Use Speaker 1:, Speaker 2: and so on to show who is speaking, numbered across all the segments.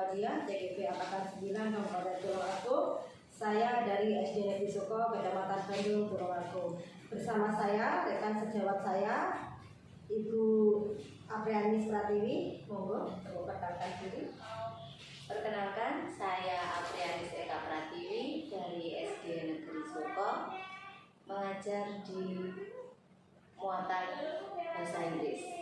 Speaker 1: Muhammadiyah, TKP Angkatan 9, Kabupaten Purwokerto. Saya dari SD Negeri Suko, Kecamatan Bandung, Purwokerto. Bersama saya, rekan sejawat saya, Ibu Apriani Pratiwi. Monggo, perkenalkan diri.
Speaker 2: Perkenalkan, saya Apriani Pratiwi dari SD Negeri Suko, mengajar di muatan bahasa Inggris.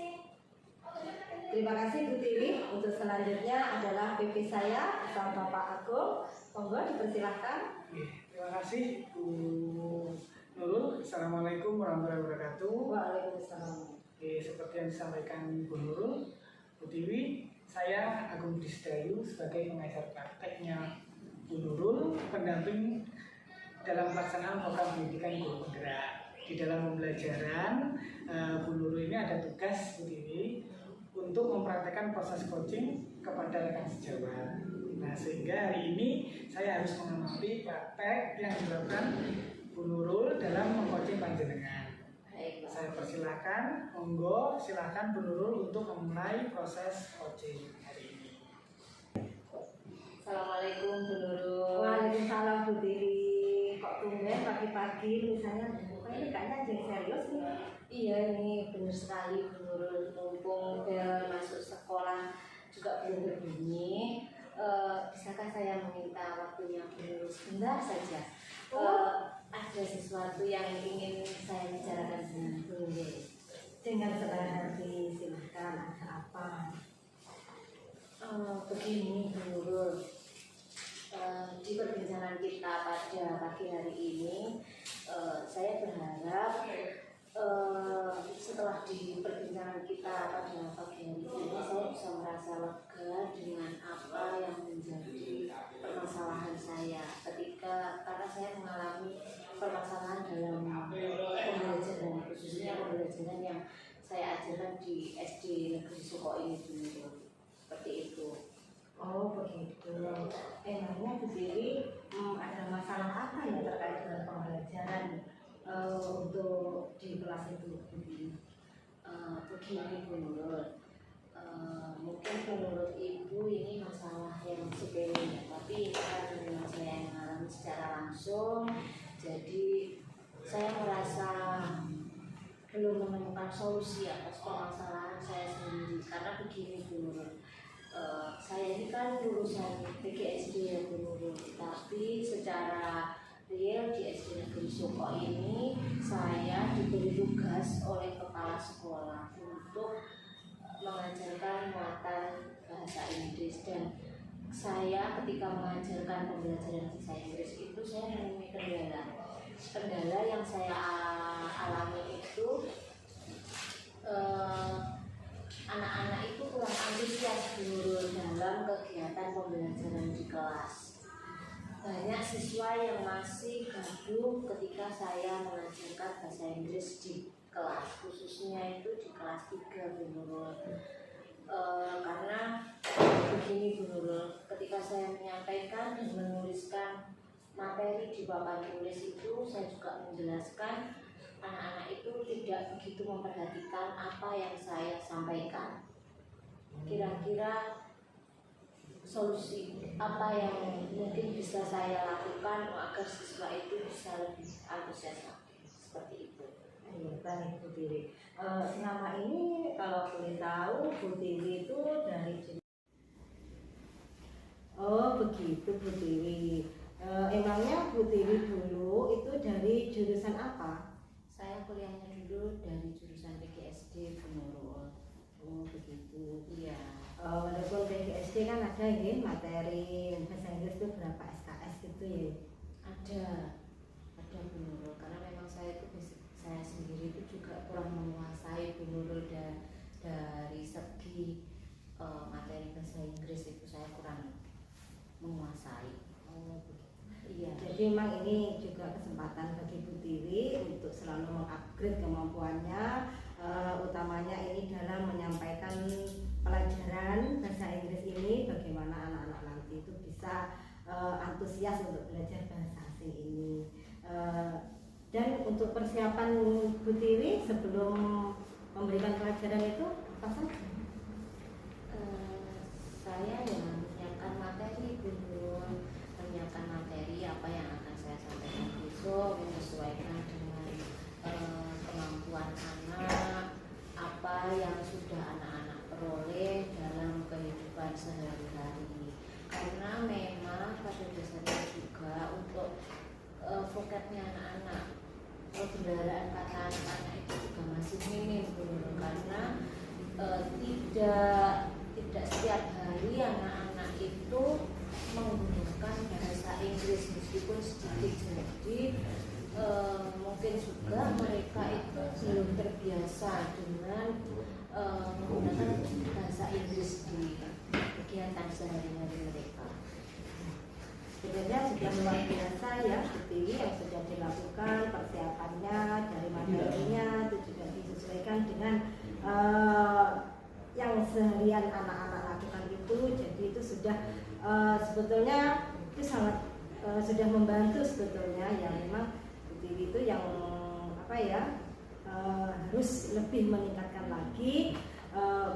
Speaker 1: Terima kasih Bu Tiwi. Untuk selanjutnya adalah PP saya, bersama Bapak Agung. Monggo dipersilahkan.
Speaker 3: Terima kasih Bu Nurul. Assalamualaikum warahmatullahi wabarakatuh.
Speaker 1: Waalaikumsalam.
Speaker 3: Seperti yang disampaikan Bu Nurul, Bu Tiwi, saya Agung Disdayu sebagai pengajar prakteknya Bu Nurul, pendamping dalam pelaksanaan program pendidikan guru penggerak. Di dalam pembelajaran, Bu Nurul ini ada tugas Bu Tiwi untuk mempraktekkan proses coaching kepada rekan sejawat. Nah, sehingga hari ini saya harus mengamati praktek yang dilakukan Bu Nurul dalam mengcoaching panjenengan.
Speaker 2: Baik,
Speaker 3: Saya persilahkan, monggo silakan Bu Nurul untuk memulai proses coaching hari ini.
Speaker 2: Assalamualaikum Bu Nurul.
Speaker 1: Waalaikumsalam Bu Tiwi. Kok tumben pagi-pagi misalnya ini kayaknya jadi serius nih.
Speaker 2: Iya, ini benar sekali Bu Nurul. Mumpung bel masuk sekolah juga belum berbunyi, bisakah saya meminta waktunya Bu Nurul sebentar saja? Ada sesuatu yang ingin saya bicarakan dengan Bu Nurul.
Speaker 1: Dengan senang hati, silahkan. Ada apa?
Speaker 2: Begini Bu Nurul, di perbincangan kita pada pagi hari ini, saya berharap setelah di perbincangan kita pada pagi hari ini, saya bisa merasa lega dengan apa yang menjadi permasalahan saya karena saya mengalami permasalahan dalam pembelajaran, khususnya pembelajaran yang saya ajarkan di SD Negeri Suko ini Bu Nurul. Seperti itu.
Speaker 1: Oh begitu. Emangnya Bu Tiwi ada masalah apa ya terkait dengan pembelajaran untuk di kelas itu Bu Tiwi?
Speaker 2: Begini Bu Nurul, mungkin menurut Ibu ini masalah yang sepele ya, tapi ini kan memang saya yang mengalami secara langsung, jadi saya merasa belum menemukan solusi atas permasalahan saya sendiri. Karena begini Bu Nurul, saya ini kan lulusan PGSD ya Bu Nurul, tapi secara real di SD Negeri Suko ini saya diberi tugas oleh kepala sekolah untuk mengajarkan muatan bahasa Inggris, dan saya ketika mengajarkan pembelajaran bahasa Inggris itu saya menemui kendala yang saya alami itu anak-anak itu kurang antusias dulu dalam kegiatan pembelajaran di kelas. Banyak siswa yang masih gaduh ketika saya mengajarkan bahasa Inggris di kelas, khususnya itu di kelas 3 Bu Nurul. Karena begini Bu Nurul, ketika saya menyampaikan dan menuliskan materi di papan tulis itu, saya juga menjelaskan anak-anak itu tidak begitu memperhatikan apa yang saya sampaikan. Kira-kira solusi apa yang mungkin bisa saya lakukan agar siswa itu bisa lebih antusias seperti itu?
Speaker 1: Baik Bu Tiwi. Selama ini kalau boleh tahu Bu Tiwi itu dari begitu Bu Tiwi. Emangnya Bu Tiwi dulu itu dari jurusan apa?
Speaker 2: Saya kuliahnya dulu dari jurusan PGSD Bu Nurul.
Speaker 1: Oh begitu.
Speaker 2: Iya.
Speaker 1: Walaupun PGSD kan ada ya materi bahasa Inggris itu berapa SKS gitu ya?
Speaker 2: Ada Bu Nurul, karena memang saya sendiri itu juga kurang menguasai Bu Nurul dari segi materi bahasa Inggris itu saya kurang menguasai.
Speaker 1: Oh begitu.
Speaker 2: Iya.
Speaker 1: Jadi memang ini juga kesempatan bagi Bu Tiwi untuk selalu mengupgrade kemampuannya, utamanya ini dalam menyampaikan pelajaran bahasa Inggris ini, bagaimana anak-anak nanti itu bisa antusias untuk belajar bahasa asing ini. Dan untuk persiapan Bu Tiwi sebelum memberikan pelajaran itu apa saja?
Speaker 2: Saya yang menyiapkan pemeliharaan kata anak-anak itu juga masih minim Bu Nurul, karena tidak setiap hari anak-anak itu menggunakan bahasa Inggris meskipun sedikit. Jadi mungkin juga mereka itu belum terbiasa dengan menggunakan bahasa Inggris di kegiatan sehari-hari mereka.
Speaker 1: Sebenarnya sudah luar biasa ya seperti yang sudah dilakukan persiapannya dari materinya itu juga disesuaikan dengan yang seharian anak-anak lakukan itu. Jadi itu sudah sebetulnya itu sangat sudah membantu sebetulnya ya. Memang seperti itu yang harus lebih meningkatkan lagi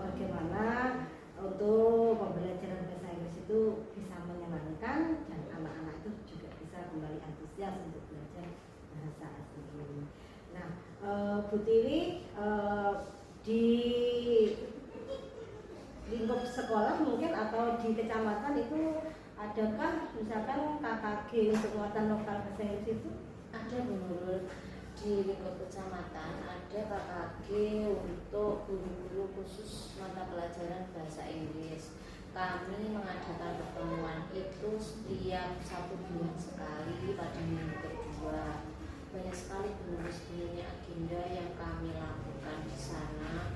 Speaker 1: bagaimana untuk pembelajaran bahasa Inggris itu bisa menyenangkan dan anak-anak itu juga bisa kembali antusias untuk belajar bahasa asing ini. Nah, Bu Tiwi di lingkup sekolah mungkin atau di kecamatan itu adakah misalkan KKG untuk muatan lokal bahasa Inggris itu?
Speaker 2: Ada Bu Nurul, di lingkup kecamatan ada KKG untuk guru-guru khusus mata pelajaran bahasa Inggris. Kami mengadakan pertemuan itu setiap 1 bulan sekali pada minggu kedua. Banyak sekali sebenarnya agenda yang kami lakukan di sana.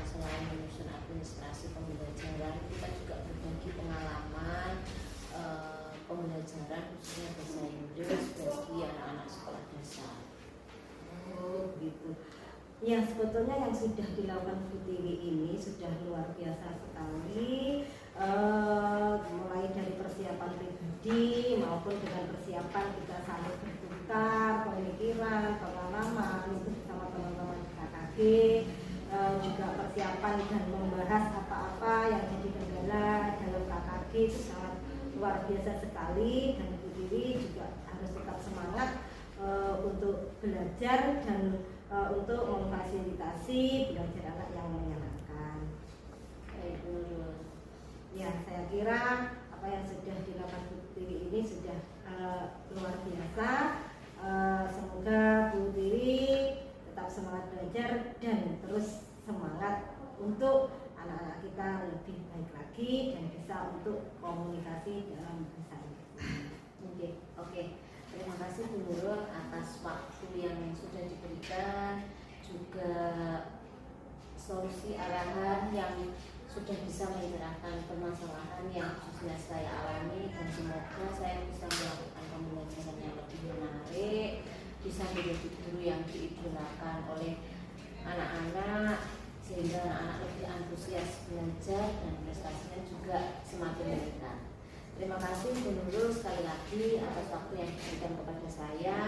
Speaker 2: Selain menyusun administrasi pembelajaran, kita juga berbagi pengalaman pembelajaran khususnya bahasa Inggris bagi anak-anak sekolah dasar.
Speaker 1: Oh gitu. Ya sebetulnya yang sudah dilakukan Bu Tiwi ini sudah luar biasa sekali, mulai dari persiapan pribadi maupun dengan persiapan kita saling bertukar pemikiran, pengalaman itu bersama teman-teman di KKG, juga persiapan dan membahas apa-apa yang jadi kendala dalam KKG itu sangat luar biasa sekali. Dan Bu Tiwi juga harus tetap semangat untuk belajar dan untuk memfasilitasi belajar anak yang menyenangkan. Ya, saya kira apa yang sudah dilakukan Bu Tiwi ini sudah luar biasa. Semoga Bu Tiwi tetap semangat belajar dan terus semangat untuk anak-anak kita lebih baik lagi dan bisa untuk komunikasi dalam bahasa Inggris.
Speaker 2: Oke. Terima kasih Bu Nurul atas waktu yang sudah diberikan, juga solusi arahan yang sudah bisa mencerahkan permasalahan yang khususnya saya alami, dan semoga saya bisa melakukan pembelajaran yang lebih menarik, bisa menjadi guru yang diidolakan oleh anak-anak sehingga anak-anak lebih antusias belajar dan prestasinya juga semakin meningkat. Terima kasih Bu Nurul sekali lagi atas waktu yang diberikan kepada saya,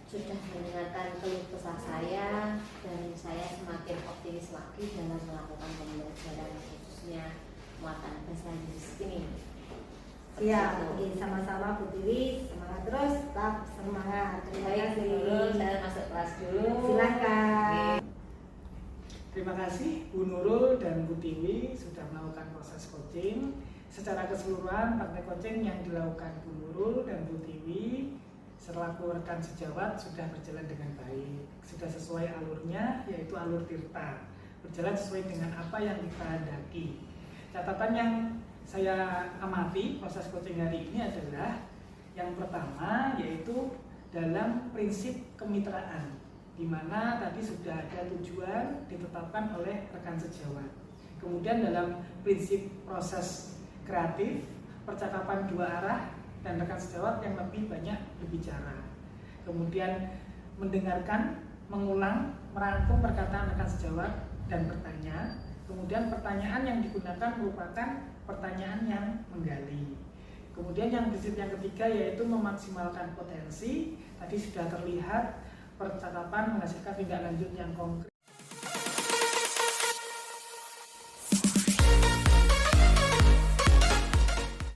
Speaker 2: sudah mendengarkan keluh kesah saya, dan saya semakin optimis lagi dalam melakukan pembelajaran khususnya muatan bahasa Inggris ini.
Speaker 1: Ya, sama-sama Bu Tiwi, semangat terus, tetap semangat. Terima kasih.
Speaker 2: Saya masuk kelas dulu.
Speaker 1: Silakan.
Speaker 3: Terima kasih Bu Nurul dan Bu Tiwi sudah melakukan proses coaching. Secara keseluruhan praktek coaching yang dilakukan Bu Nurul dan Bu Tiwi selaku rekan sejawat sudah berjalan dengan baik, sudah sesuai alurnya, yaitu alur tirta, berjalan sesuai dengan apa yang kita hendaki. Catatan yang saya amati proses coaching hari ini adalah yang pertama yaitu dalam prinsip kemitraan, di mana tadi sudah ada tujuan ditetapkan oleh rekan sejawat. Kemudian dalam prinsip proses kreatif, percakapan dua arah, dan rekan sejawat yang lebih banyak berbicara. Kemudian mendengarkan, mengulang, merangkum perkataan rekan sejawat dan bertanya. Kemudian pertanyaan yang digunakan merupakan pertanyaan yang menggali. Kemudian yang prinsip yang ketiga yaitu memaksimalkan potensi. Tadi sudah terlihat percakapan menghasilkan tindak lanjut yang konkret.